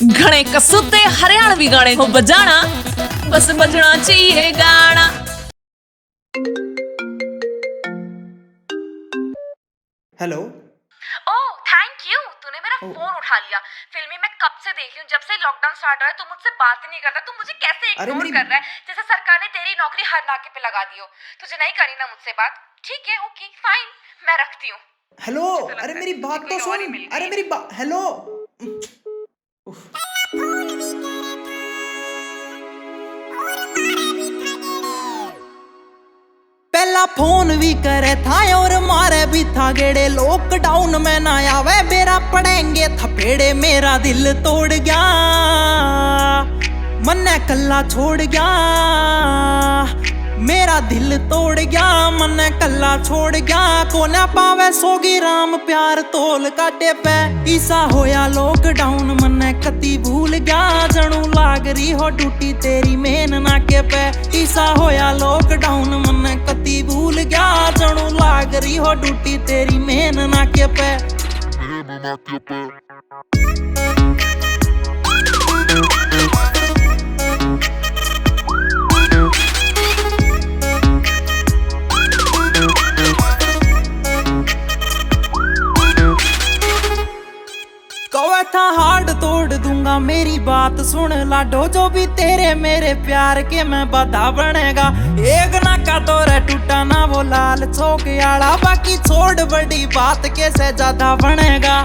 घणे कसूते हरियाणवी गाने को बजाना, बस बजना चाहिए गाना। हेलो। ओह थैंक यू, तूने मेरा फोन उठा लिया। फिल्मी मैं कब से देख रही हूँ, जब से लॉकडाउन स्टार्ट हुआ है तू मुझसे बात ही नहीं करता। तू मुझे कैसे इग्नोर कर रहा है, जैसे सरकार ने तेरी नौकरी हर नाके पे लगा दी हो। तुझे नहीं करनी ना मुझसे बात, ठीक है ओके फाइन, मैं रखती हूँ। हेलो, अरे मेरी बात तो सुन। अरे मेरी बात, हेलो। पहला फोन भी करे था और मारे भी था गेड़े। लॉकडाउन में ना आवे बेरा पड़ेंगे थपेड़े। मेरा दिल तोड़ गया, मन्ने कल्ला छोड़ गया। मेरा दिल तोड़ गया, मन्ने कल्ला छोड़ गया। कोना पावे सोगी राम प्यार तोल काटे पे। ईसा होया लॉकडाउन मन्ने कती भूल गया। जनू लाग रही हो ड्यूटी तेरी मेन नाके पे। ईसा होया लॉकडाउन मन्ने कती भूल गया। जनू लाग रही हो ड्यूटी तेरी मेन नाके पे। कौवा था हार्ड तोड़ दूंगा, मेरी बात सुन लाडो। जो भी तेरे मेरे प्यार के मैं बता बनेगा। एक नाका तोरे टूटा ना वो लाल चौक आड़ा। बाकी छोड़ बड़ी बात कैसे ज्यादा बनेगा।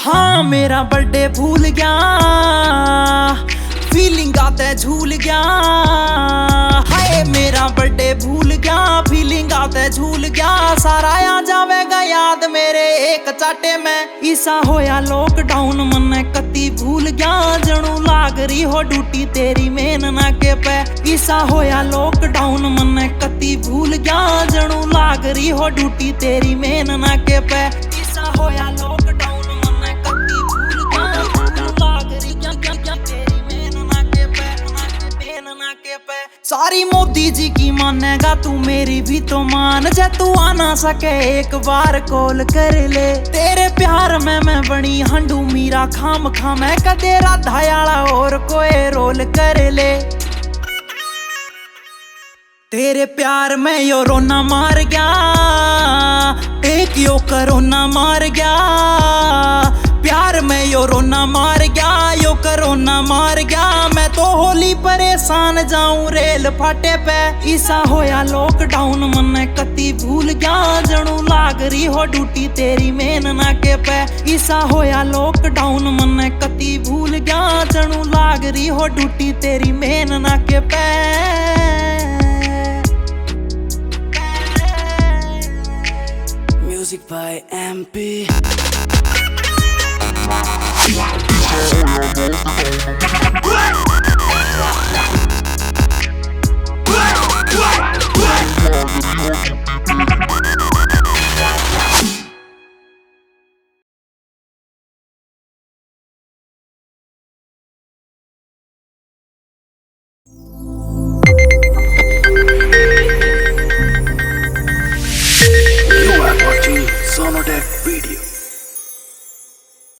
हाँ मेरा बर्थडे भूल गया, फीलिंग आते झूल गया। हाय मेरा बर्थडे भूल गया, फीलिंग आते झूल गया। सारा आ जावेगा याद मेरे एक चाटे में। ईसा होया लॉकडाउन मन्ने कती भूल गया। जनू लाग रही हो ड्यूटी तेरी मेन नाके पे। ईसा होया लॉकडाउन मन्ने कती भूल गया। जनू लाग रही हो ड्यूटी तेरी मेन नाके पे। ईसा होया लॉकडाउन मन्ने कती भूल गया। जनू लाग रही तेरी मेन नाके पे, मेन नाके पे। सारी मोदी जी की मानेगा तू, मेरी भी तो मान। जे तू आ ना सके एक बार कॉल कर ले। तेरे प्यार में मैं बनी हंडू मीरा खाम खाम। मैं कदे राधा याला और कोई रोल कर ले। तेरे प्यार में यो रोना मार गया, एक यो करोना मार गया। प्यार में यो रोना मार गया, यो करोना मार गया। मैं तो होली परेशान जाऊं रेल फाटे पे। ईसा होया लॉकडाउन मन्ने कती भूल गया। जनू लाग रही हो ड्यूटी तेरी मेन नाके पे। ईसा होया लॉकडाउन मन्ने कती भूल गया। जनू लाग रही हो ड्यूटी तेरी मेन नाके पे। Music by MP.